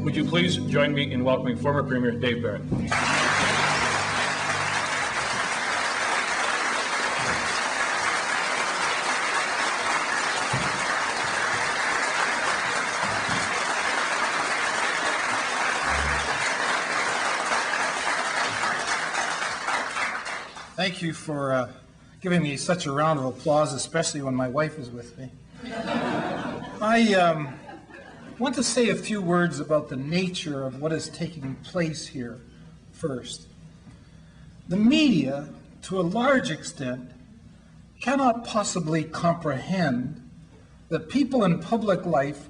Would you please join me in welcoming former Premier Dave Barrett? Thank you for giving me such a round of applause, especially when my wife is with me. I want to say a few words about the nature of what is taking place here first. The media, to a large extent, cannot possibly comprehend that people in public life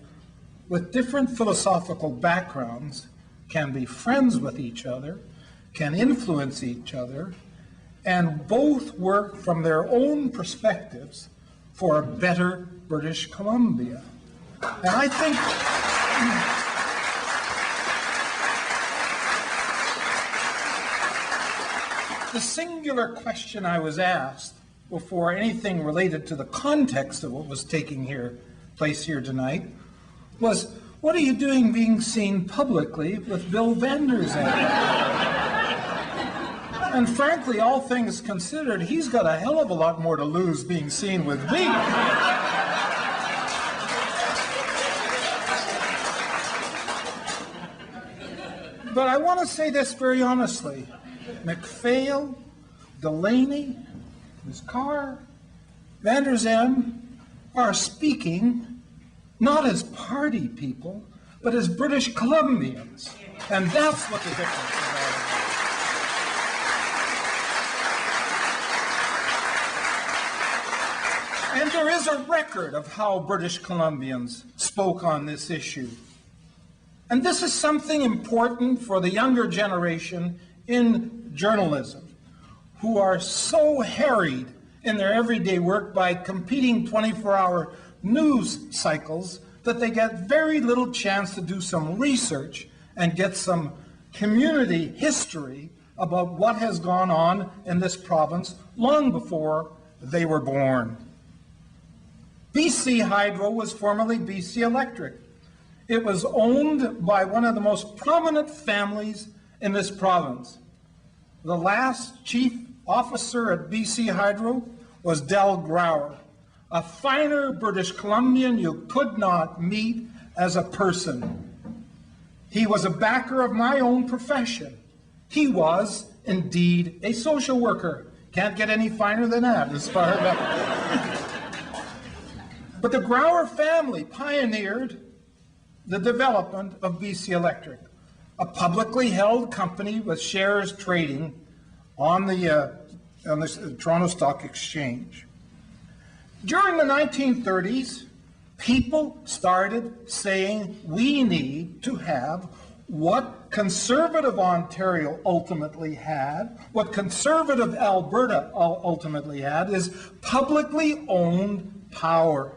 with different philosophical backgrounds can be friends with each other, can influence each other, and both work from their own perspectives for a better British Columbia. And I think the singular question I was asked before anything related to the context of what was taking place here tonight was, what are you doing being seen publicly with Bill Vander Zalm? And frankly, all things considered, he's got a hell of a lot more to lose being seen with me. But I want to say this very honestly. MacPhail, Delaney, Ms. Carr, Vander Zalm are speaking not as party people, but as British Columbians. And that's what the difference is all about. And there is a record of how British Columbians spoke on this issue. And this is something important for the younger generation in journalism, who are so harried in their everyday work by competing 24-hour news cycles that they get very little chance to do some research and get some community history about what has gone on in this province long before they were born. BC Hydro was formerly BC Electric. It was owned by one of the most prominent families in this province. The last chief officer at BC Hydro was Del Grauer, a finer British Columbian you could not meet as a person. He was a backer of my own profession. He was, indeed, a social worker. Can't get any finer than that as far back. But the Grauer family pioneered the development of BC Electric, a publicly held company with shares trading on the Toronto Stock Exchange. During the 1930s, people started saying we need to have what conservative Ontario ultimately had, what conservative Alberta ultimately had, is publicly owned power,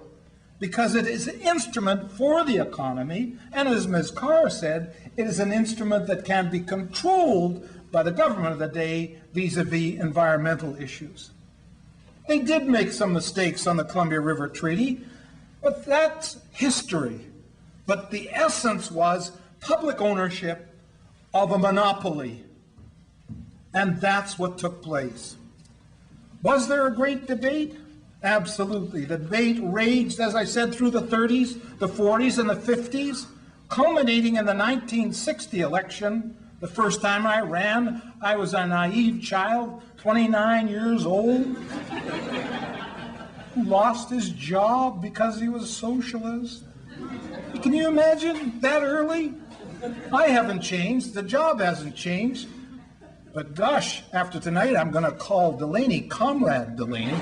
because it is an instrument for the economy, and as Ms. Carr said, it is an instrument that can be controlled by the government of the day vis-a-vis environmental issues. They did make some mistakes on the Columbia River Treaty, but that's history. But the essence was public ownership of a monopoly, and that's what took place. Was there a great debate? Absolutely. The debate raged, as I said, through the 30s, the 40s, and the 50s, culminating in the 1960 election. The first time I ran, I was a naive child, 29 years old, who lost his job because he was a socialist. Can you imagine that early? I haven't changed. The job hasn't changed. But gosh, after tonight, I'm going to call Delaney Comrade Delaney.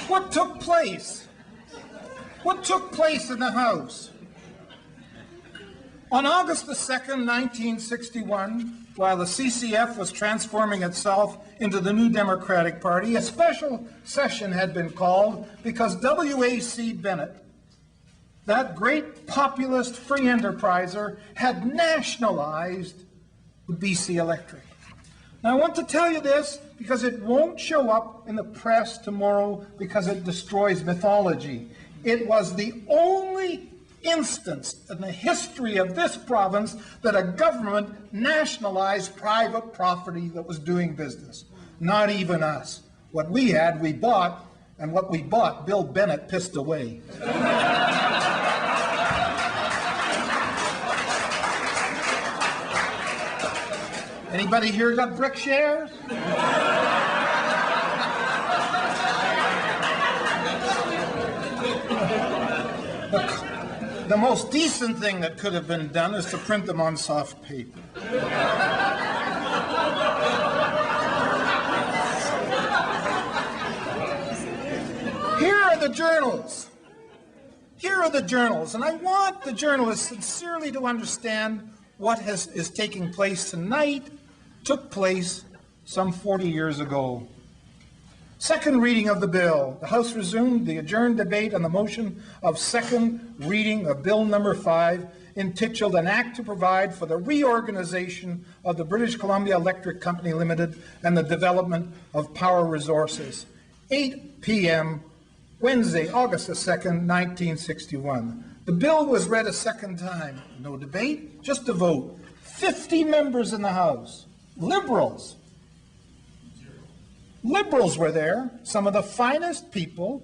What took place? What took place in the House? On August the 2nd, 1961, while the CCF was transforming itself into the New Democratic Party, a special session had been called because W.A.C. Bennett, that great populist free enterpriser, had nationalized BC Electric. Now, I want to tell you this because it won't show up in the press tomorrow because it destroys mythology. It was the only instance in the history of this province that a government nationalized private property that was doing business. Not even us. What we had, we bought, and what we bought, Bill Bennett pissed away. Anybody here got brick shares? The most decent thing that could have been done is to print them on soft paper. Here are the journals. Here are the journals, and I want the journalists sincerely to understand what is taking place tonight took place some 40 years ago. Second reading of the bill. The House resumed the adjourned debate on the motion of second reading of Bill number 5, entitled An Act to Provide for the Reorganization of the British Columbia Electric Company Limited and the Development of Power Resources. 8 p.m. Wednesday, August the 2nd, 1961. The bill was read a second time. No debate, just a vote. 50 members in the House. Liberals. Liberals were there. Some of the finest people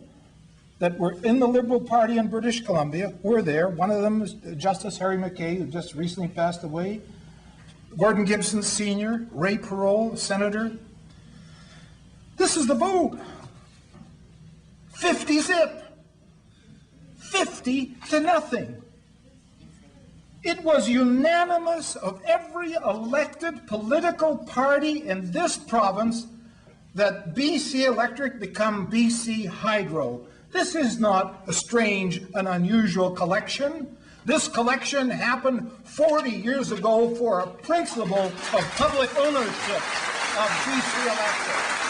that were in the Liberal Party in British Columbia were there. One of them is Justice Harry McKay, who just recently passed away. Gordon Gibson Sr., Ray Perot, Senator. This is the vote. 50 zip. 50 to nothing. It was unanimous of every elected political party in this province that BC Electric become BC Hydro. This is not a strange and unusual collection. This collection happened 40 years ago for a principle of public ownership of BC Electric.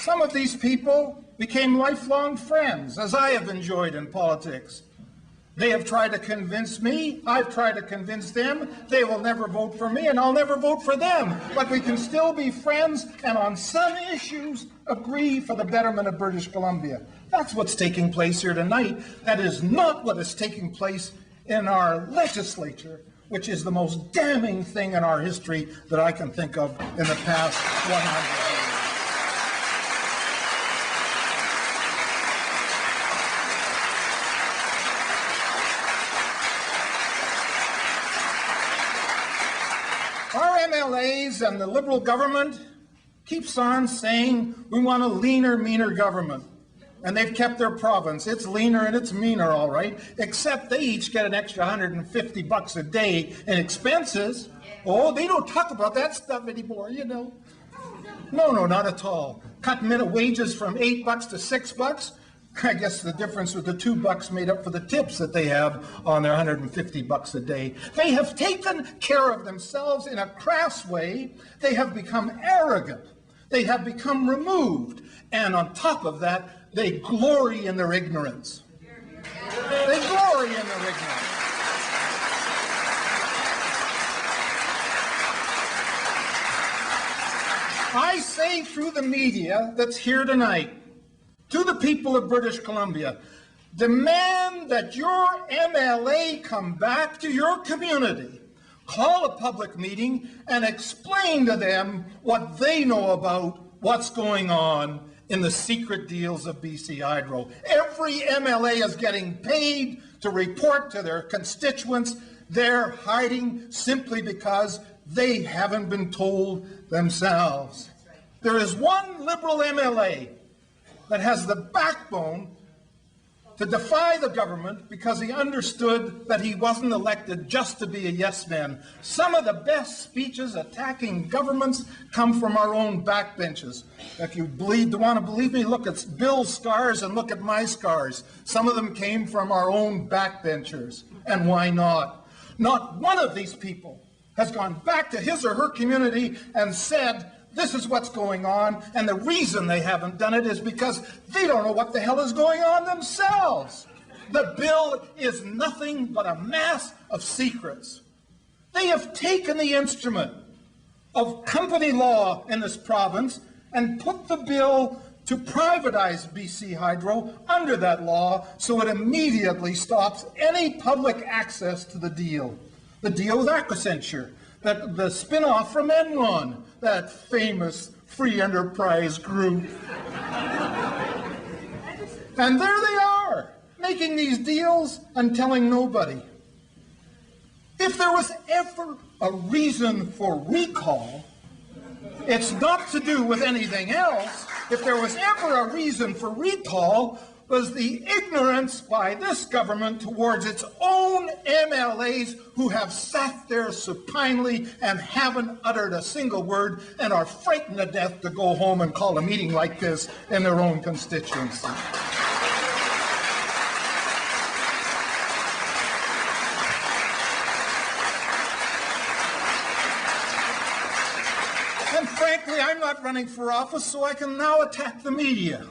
Some of these people became lifelong friends, as I have enjoyed in politics. They have tried to convince me, I've tried to convince them, they will never vote for me, and I'll never vote for them. But we can still be friends, and on some issues, agree for the betterment of British Columbia. That's what's taking place here tonight. That is not what is taking place in our legislature, which is the most damning thing in our history that I can think of in the past 100 years. Our MLAs and the Liberal government keeps on saying we want a leaner, meaner government. And they've kept their province. It's leaner and it's meaner, all right, except they each get an extra $150 a day in expenses. Oh, they don't talk about that stuff anymore, you know. No, not at all. Cut minute wages from $8 to $6. I guess the difference with the $2 made up for the tips that they have on their $150 a day. They have taken care of themselves in a crass way. They have become arrogant. They have become removed. And on top of that, they glory in their ignorance. They glory in their ignorance. I say through the media that's here tonight, to the people of British Columbia, demand that your MLA come back to your community, call a public meeting, and explain to them what they know about what's going on in the secret deals of BC Hydro. Every MLA is getting paid to report to their constituents. They're hiding simply because they haven't been told themselves. There is one Liberal MLA that has the backbone to defy the government because he understood that he wasn't elected just to be a yes man. Some of the best speeches attacking governments come from our own backbenches. If you want to believe me, look at Bill's scars and look at my scars. Some of them came from our own backbenchers. And why not? Not one of these people has gone back to his or her community and said this is what's going on, and the reason they haven't done it is because they don't know what the hell is going on themselves. The bill is nothing but a mass of secrets. They have taken the instrument of company law in this province and put the bill to privatize BC Hydro under that law, so it immediately stops any public access to the deal. The deal with Accenture, the spin-off from Enron, that famous free enterprise group. And there they are, making these deals and telling nobody. If there was ever a reason for recall, it's not to do with anything else. If there was ever a reason for recall, was the ignorance by this government towards its own MLAs who have sat there supinely and haven't uttered a single word and are frightened to death to go home and call a meeting like this in their own constituency. And frankly, I'm not running for office, so I can now attack the media.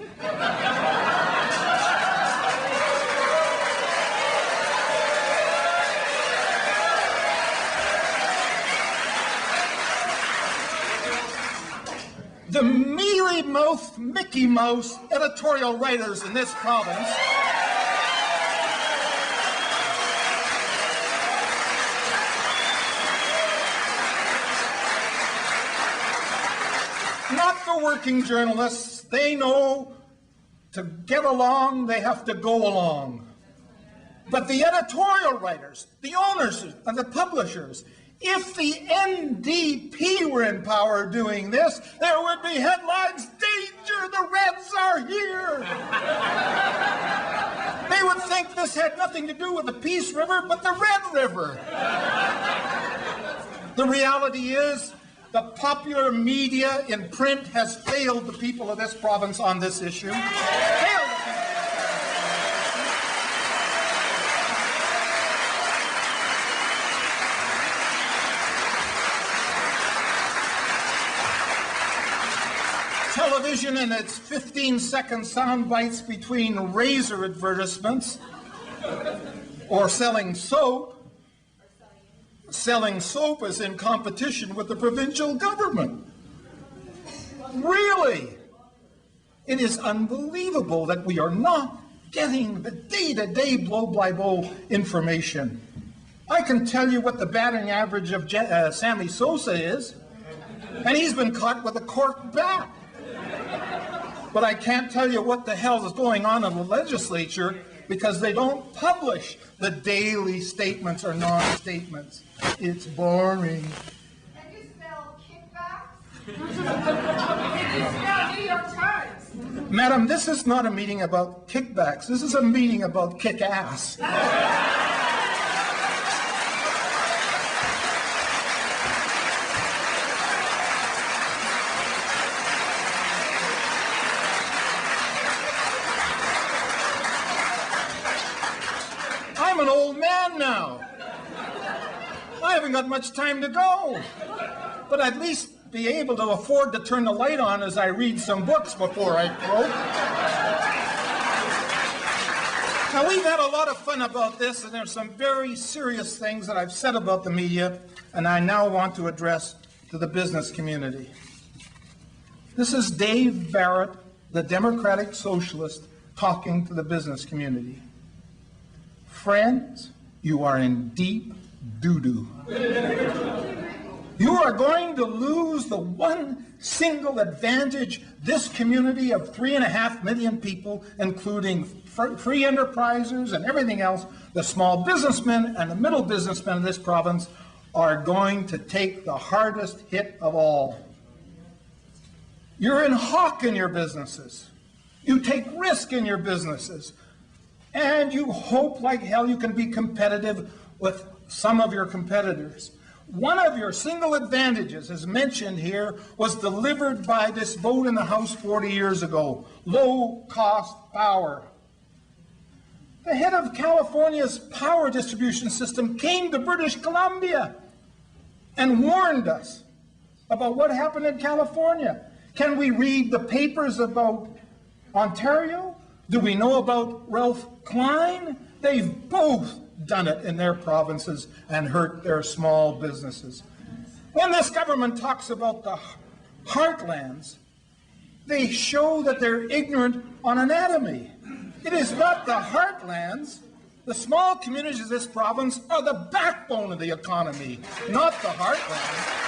The mealy-mouthed Mickey Mouse editorial writers in this province not the working journalists. They know to get along, they have to go along. But the editorial writers, the owners, and the publishers, if the NDP were in power doing this, there would be headlines, "Danger, the Reds are here!" They would think this had nothing to do with the Peace River, but the Red River. The reality is, the popular media in print has failed the people of this province on this issue. Television and its 15-second sound bites between razor advertisements or selling soap. Selling soap is in competition with the provincial government. Really? It is unbelievable that we are not getting the day-to-day blow-by-blow information. I can tell you what the batting average of Sammy Sosa is, and he's been caught with a cork bat. But I can't tell you what the hell is going on in the legislature because they don't publish the daily statements or non-statements. It's boring. Can you spell kickbacks? Can you spell New York Times? Madam, this is not a meeting about kickbacks. This is a meeting about kick-ass. I'm an old man now. I haven't got much time to go. But I'd at least be able to afford to turn the light on as I read some books before I croak. Now, we've had a lot of fun about this, and there's some very serious things that I've said about the media, and I now want to address to the business community. This is Dave Barrett, the Democratic Socialist, talking to the business community. Friends, you are in deep doo-doo. You are going to lose the one single advantage this community of 3.5 million people, including free enterprisers and everything else, the small businessmen and the middle businessmen in this province are going to take the hardest hit of all. You're in hock in your businesses. You take risk in your businesses. And you hope like hell you can be competitive with some of your competitors. One of your single advantages, as mentioned here, was delivered by this vote in the House 40 years ago: low-cost power. The head of California's power distribution system came to British Columbia and warned us. about what happened in California? Can we read the papers about Ontario? Do we know about Ralph Klein? They've both done it in their provinces and hurt their small businesses. When this government talks about the heartlands, they show that they're ignorant on anatomy. It is not the heartlands. The small communities of this province are the backbone of the economy, not the heartlands.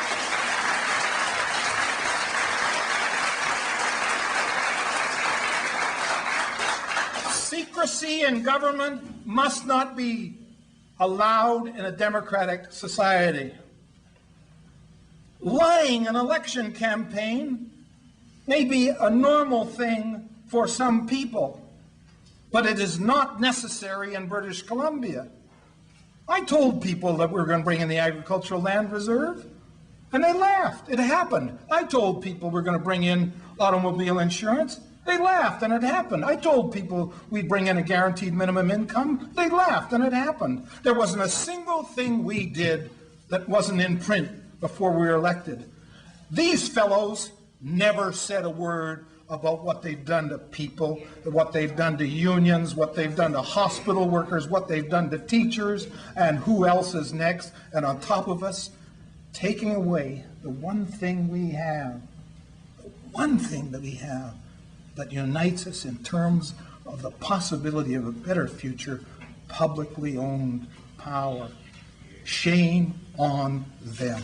Secrecy in government must not be allowed in a democratic society. Lying in an election campaign may be a normal thing for some people, but it is not necessary in British Columbia. I told people that we were going to bring in the agricultural land reserve, and they laughed. It happened. I told people we're going to bring in automobile insurance. They laughed, and it happened. I told people we'd bring in a guaranteed minimum income. They laughed, and it happened. There wasn't a single thing we did that wasn't in print before we were elected. These fellows never said a word about what they've done to people, what they've done to unions, what they've done to hospital workers, what they've done to teachers, and who else is next. And on top of us, taking away the one thing we have, the one thing that we have that unites us in terms of the possibility of a better future, publicly owned power. Shame on them.